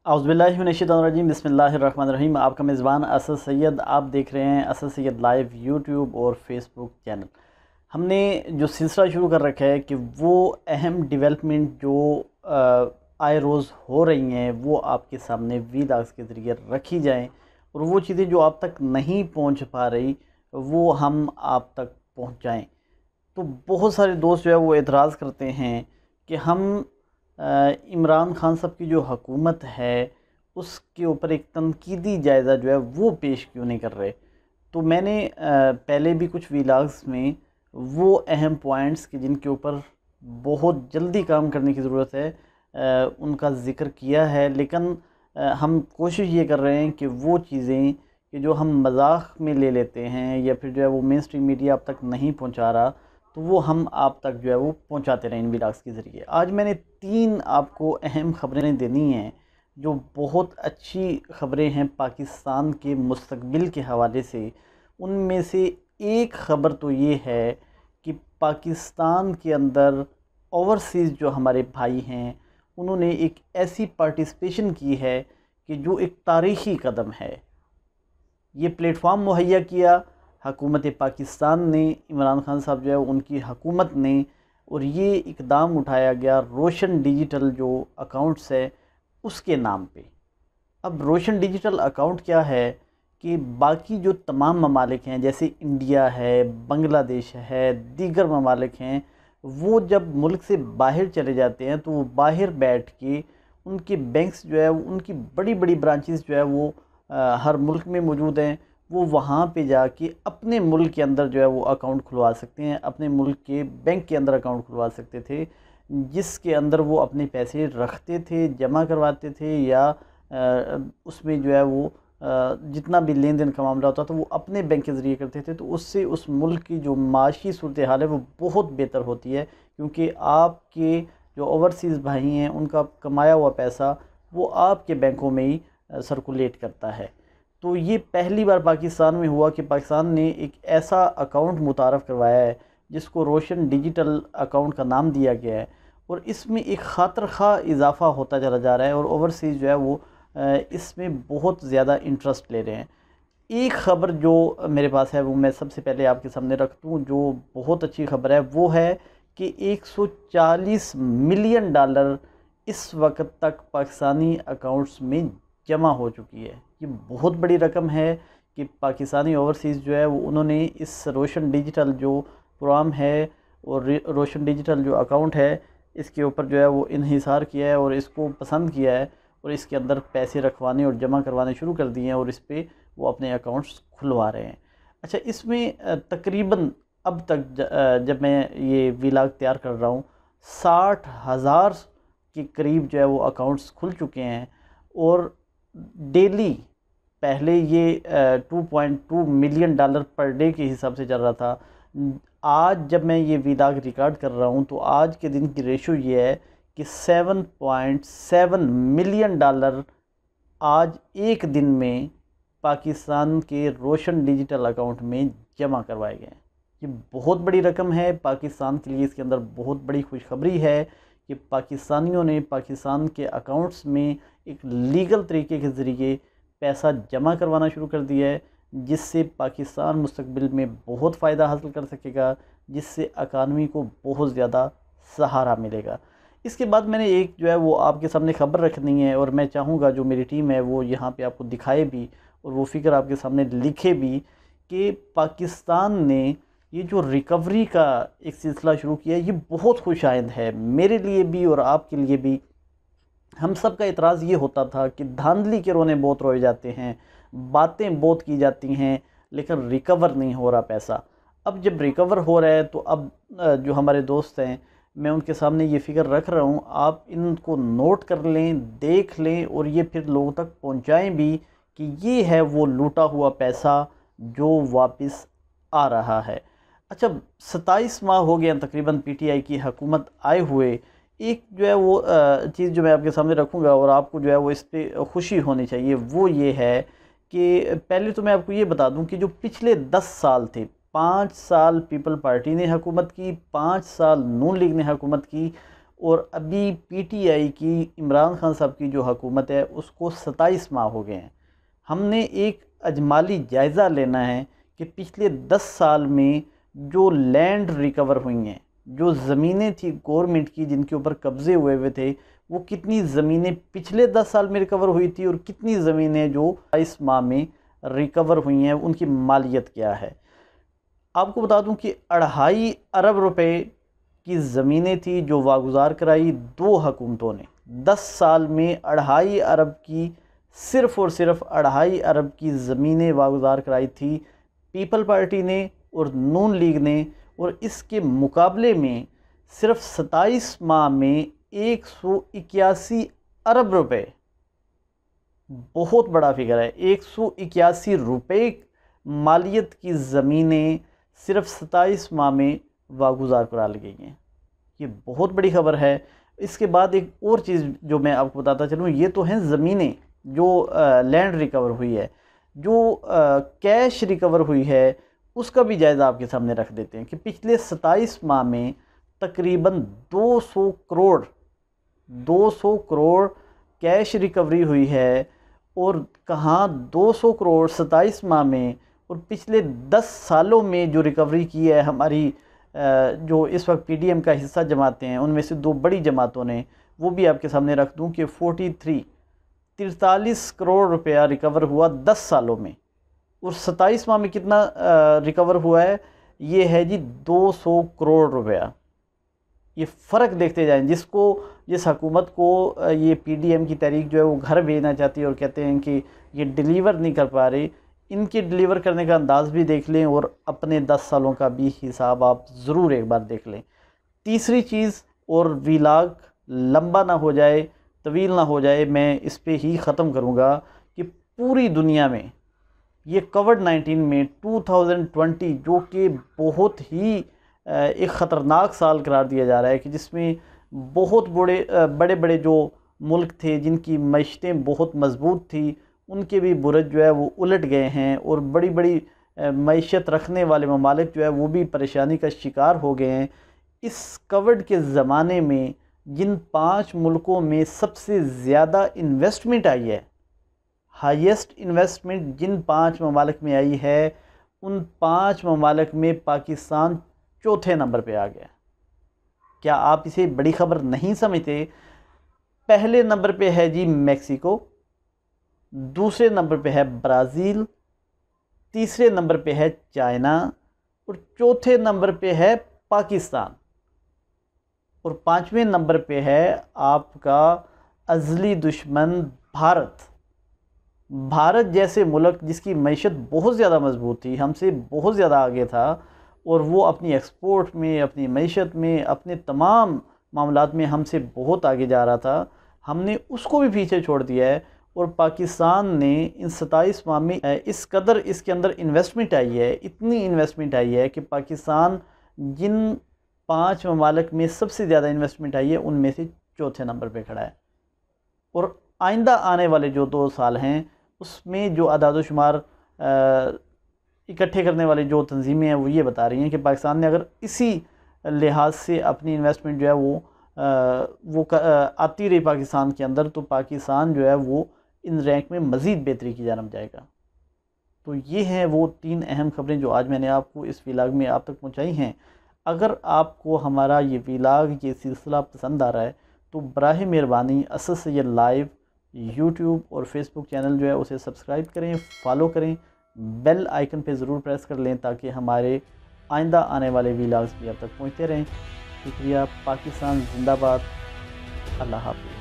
औज़ुबिल्लाहिमिनश्शैतानिर्रजीम बिस्मिल्लाहिर्रहमानिर्रहीम। आपका मेज़बान असद सैयद। आप देख रहे हैं असद सैयद लाइव यूट्यूब और फेसबुक चैनल। हमने जो सिलसिला शुरू कर रखा है कि वो अहम डेवलपमेंट जो आए रोज़ हो रही हैं वो आपके सामने वीलॉग्स के ज़रिए रखी जाएं और वो चीज़ें जो आप तक नहीं पहुंच पा रही वो हम आप तक पहुंचाएं। तो बहुत सारे दोस्त जो है वो एतराज़ करते हैं कि हम इमरान खान साहब की जो हुकूमत है उसके ऊपर एक तनकीदी जायज़ा जो है वो पेश क्यों नहीं कर रहे। तो मैंने पहले भी कुछ वीलॉग्स में वो अहम पॉइंट्स कि जिनके ऊपर बहुत जल्दी काम करने की ज़रूरत है उनका ज़िक्र किया है। लेकिन हम कोशिश ये कर रहे हैं कि वो चीज़ें कि जो हम मजाक में ले लेते हैं या फिर जो है वो मेन स्ट्रीम मीडिया अब तक नहीं पहुंचा रहा, तो वो हम आप तक जो है वो पहुंचाते रहें इन वीलॉग्स के ज़रिए। आज मैंने 3 आपको अहम ख़बरें देनी हैं जो बहुत अच्छी ख़बरें हैं पाकिस्तान के मुस्तक़बिल के हवाले से। उनमें से एक ख़बर तो ये है कि पाकिस्तान के अंदर ओवरसीज़ जो हमारे भाई हैं उन्होंने एक ऐसी पार्टिसिपेशन की है कि जो एक तारीख़ी कदम है। ये प्लेटफॉर्म मुहैया किया हुकूमत पाकिस्तान ने, इमरान खान साहब जो है उनकी हुकूमत ने, और ये इक़दाम उठाया गया रोशन डिजिटल जो अकाउंट्स है उसके नाम पे। अब रोशन डिजिटल अकाउंट क्या है कि बाकी जो तमाम ममालिक हैं जैसे इंडिया है, बांग्लादेश है, दीगर ममालिक हैं, वो जब मुल्क से बाहर चले जाते हैं तो वो बाहर बैठ के उनके बैंक्स जो है उनकी बड़ी बड़ी ब्रांचेस जो है वो हर मुल्क में मौजूद हैं। वो वहाँ पे जाके अपने मुल्क के अंदर जो है वो अकाउंट खुलवा सकते हैं, अपने मुल्क के बैंक के अंदर अकाउंट खुलवा सकते थे जिसके अंदर वो अपने पैसे रखते थे, जमा करवाते थे या उसमें जो है वो जितना भी लेन देन का मामला होता था वो अपने बैंक के ज़रिए करते थे। तो उससे उस मुल्क की जो माशी सूरत हाल है वो बहुत बेहतर होती है, क्योंकि आपके जो ओवरसीज़ भाई हैं उनका कमाया हुआ पैसा वो आपके बैंकों में ही सर्कुलेट करता है। तो ये पहली बार पाकिस्तान में हुआ कि पाकिस्तान ने एक ऐसा अकाउंट मुतारफ़ करवाया है जिसको रोशन डिजिटल अकाउंट का नाम दिया गया है, और इसमें एक खातर खा इजाफ़ा होता चला जा रहा है और ओवरसीज़ जो है वो इसमें बहुत ज़्यादा इंटरेस्ट ले रहे हैं। एक ख़बर जो मेरे पास है वो मैं सबसे पहले आपके सामने रख दूँ, जो बहुत अच्छी ख़बर है, वो है कि 140 मिलियन डॉलर इस वक्त तक पाकिस्तानी अकाउंट्स में जमा हो चुकी है। ये बहुत बड़ी रकम है कि पाकिस्तानी ओवरसीज़ जो है वो उन्होंने इस रोशन डिजिटल जो प्रोग्राम है और रोशन डिजिटल जो अकाउंट है इसके ऊपर जो है वो इन्हिसार किया है और इसको पसंद किया है और इसके अंदर पैसे रखवाने और जमा करवाने शुरू कर दिए हैं और इस पर वो अपने अकाउंट्स खुलवा रहे हैं। अच्छा, इसमें तकरीबन अब तक जब मैं ये व्लॉग तैयार कर रहा हूँ 60,000 के करीब जो है वो अकाउंट्स खुल चुके हैं और डेली पहले ये 2.2 मिलियन डॉलर पर डे के हिसाब से चल रहा था। आज जब मैं ये व्लॉग रिकॉर्ड कर रहा हूँ तो आज के दिन की रेशो ये है कि 7.7 मिलियन डॉलर आज एक दिन में पाकिस्तान के रोशन डिजिटल अकाउंट में जमा करवाए गए हैं। ये बहुत बड़ी रकम है पाकिस्तान के लिए। इसके अंदर बहुत बड़ी खुशखबरी है कि पाकिस्तानियों ने पाकिस्तान के अकाउंट्स में एक लीगल तरीके के ज़रिए पैसा जमा करवाना शुरू कर दिया है, जिससे पाकिस्तान मुस्तकबिल में बहुत फ़ायदा हासिल कर सकेगा, जिससे इकानमी को बहुत ज़्यादा सहारा मिलेगा। इसके बाद मैंने एक जो है वो आपके सामने ख़बर रखनी है और मैं चाहूँगा जो मेरी टीम है वो यहाँ पे आपको दिखाए भी और वो फ़िक्र आपके सामने लिखे भी कि पाकिस्तान ने ये जो रिकवरी का एक सिलसिला शुरू किया है ये बहुत खुशाइंद है मेरे लिए भी और आपके लिए भी। हम सब का इतराज़ ये होता था कि धांधली के रोने बहुत रोए जाते हैं, बातें बहुत की जाती हैं, लेकिन रिकवर नहीं हो रहा पैसा। अब जब रिकवर हो रहा है तो अब जो हमारे दोस्त हैं मैं उनके सामने ये फ़िक्र रख रहा हूँ, आप इनको नोट कर लें, देख लें और ये फिर लोगों तक पहुँचाएँ भी कि ये है वो लूटा हुआ पैसा जो वापस आ रहा है। अच्छा, 27 माह हो गए तकरीबन पीटीआई की हुकूमत आए हुए। एक जो है वो चीज़ जो मैं आपके सामने रखूँगा और आपको जो है वो इस पर खुशी होनी चाहिए वो ये है कि पहले तो मैं आपको ये बता दूं कि जो पिछले 10 साल थे, 5 साल पीपल पार्टी ने हुकूमत की, 5 साल नून लीग ने हुकूमत की और अभी पीटीआई की इमरान खान साहब की जो हुकूमत है उसको 27 माह हो गए हैं। हमने एक अजमाली जायज़ा लेना है कि पिछले 10 साल में जो लैंड रिकवर हुई हैं, जो ज़मीनें थी गवर्नमेंट की जिनके ऊपर कब्ज़े हुए थे, वो कितनी ज़मीनें पिछले 10 साल में रिकवर हुई थी और कितनी ज़मीनें जो 22 माह में रिकवर हुई हैं, उनकी मालियत क्या है। आपको बता दूं कि 2.5 अरब रुपए की ज़मीनें थी जो वागुजार कराई दो हुकूमतों ने। 10 साल में 2.5 अरब की, सिर्फ़ और सिर्फ 2.5 अरब की ज़मीनें वागुजार कराई थी पीपल पार्टी ने और नून लीग ने, और इसके मुकाबले में सिर्फ 27 माह में 181 अरब रुपए, बहुत बड़ा फिगर है, 181 रुपये मालियत की ज़मीनें सिर्फ 27 माह में वागुजार करा ली गई हैं। ये बहुत बड़ी खबर है। इसके बाद एक और चीज़ जो मैं आपको बताता चलूँ, ये तो हैं ज़मीनें जो लैंड रिकवर हुई है, जो कैश रिकवर हुई है उसका भी जायज़ा आपके सामने रख देते हैं कि पिछले 27 माह में तकरीबन 200 करोड़ कैश रिकवरी हुई है। और कहाँ 200 करोड़ 27 माह में, और पिछले 10 सालों में जो रिकवरी की है हमारी जो इस वक्त पीडीएम का हिस्सा जमातें हैं, उनमें से दो बड़ी जमातों ने, वो भी आपके सामने रख दूं कि 43 करोड़ रुपया रिकवर हुआ 10 सालों में। और 27 माह में कितना रिकवर हुआ है, ये है जी 200 करोड़ रुपया। ये फ़र्क देखते जाएं, जिस हुकूमत को ये पीडीएम की तहरीक जो है वो घर भेजना चाहती है और कहते हैं कि ये डिलीवर नहीं कर पा रही, इनके डिलीवर करने का अंदाज़ भी देख लें और अपने 10 सालों का भी हिसाब आप ज़रूर एक बार देख लें। तीसरी चीज़, और वीलाग लंबा ना हो जाए, तवील ना हो जाए, मैं इस पे ही ख़त्म करूँगा कि पूरी दुनिया में ये कोविड-19 में 2020 जो कि बहुत ही एक ख़तरनाक साल करार दिया जा रहा है, कि जिसमें बहुत बड़े बड़े जो मुल्क थे जिनकी मईशतें बहुत मजबूत थी, उनके भी बुरज जो है वो उलट गए हैं, और बड़ी बड़ी मईशत रखने वाले ममालिक जो है वो भी परेशानी का शिकार हो गए हैं। इस कोविड के ज़माने में जिन 5 मुल्कों में सबसे ज़्यादा इन्वेस्टमेंट आई है, हाईएस्ट इन्वेस्टमेंट जिन 5 ममालिक में आई है, उन 5 ममालिक में पाकिस्तान चौथे नंबर पे आ गया। क्या आप इसे बड़ी खबर नहीं समझते? पहले नंबर पे है जी मैक्सिको, दूसरे नंबर पे है ब्राज़ील, तीसरे नंबर पे है चाइना, और चौथे नंबर पे है पाकिस्तान, और 5वें नंबर पे है आपका अज़ली दुश्मन भारत जैसे मुल्क जिसकी मईशत बहुत ज़्यादा मजबूत थी, हमसे बहुत ज़्यादा आगे था, और वो अपनी एक्सपोर्ट में, अपनी मईशत में, अपने तमाम मामलात में हमसे बहुत आगे जा रहा था। हमने उसको भी पीछे छोड़ दिया है, और पाकिस्तान ने इन 27 माह में इस कदर इसके अंदर इन्वेस्टमेंट आई है, इतनी इन्वेस्टमेंट आई है कि पाकिस्तान जिन 5 ममालिक में सबसे ज़्यादा इन्वेस्टमेंट आई है उनमें से चौथे नंबर पे खड़ा है। और आइंदा आने वाले जो 2 साल हैं उसमें जो अदाद-ओ-शुमार इकट्ठे करने वाली जो तंजीमें हैं वो ये बता रही हैं कि पाकिस्तान ने अगर इसी लिहाज से अपनी इन्वेस्टमेंट जो है वो आती रही पाकिस्तान के अंदर, तो पाकिस्तान जो है वो इन रैंक में मज़ीद बेहतरी की जानब जाएगा। तो ये हैं वो 3 अहम खबरें जो आज मैंने आपको इस व्लॉग में आप तक पहुंचाई हैं। अगर आपको हमारा ये व्लॉग, ये सिलसिला पसंद आ रहा है तो बराह मेहरबानी असद सैयद लाइव यूट्यूब और फेसबुक चैनल जो है उसे सब्सक्राइब करें, फॉलो करें, बेल आइकन पे ज़रूर प्रेस कर लें ताकि हमारे आइंदा आने वाले व्लॉग्स भी आप तक पहुँचते रहें। शुक्रिया। पाकिस्तान जिंदाबाद। अल्लाह हाफ़िज़।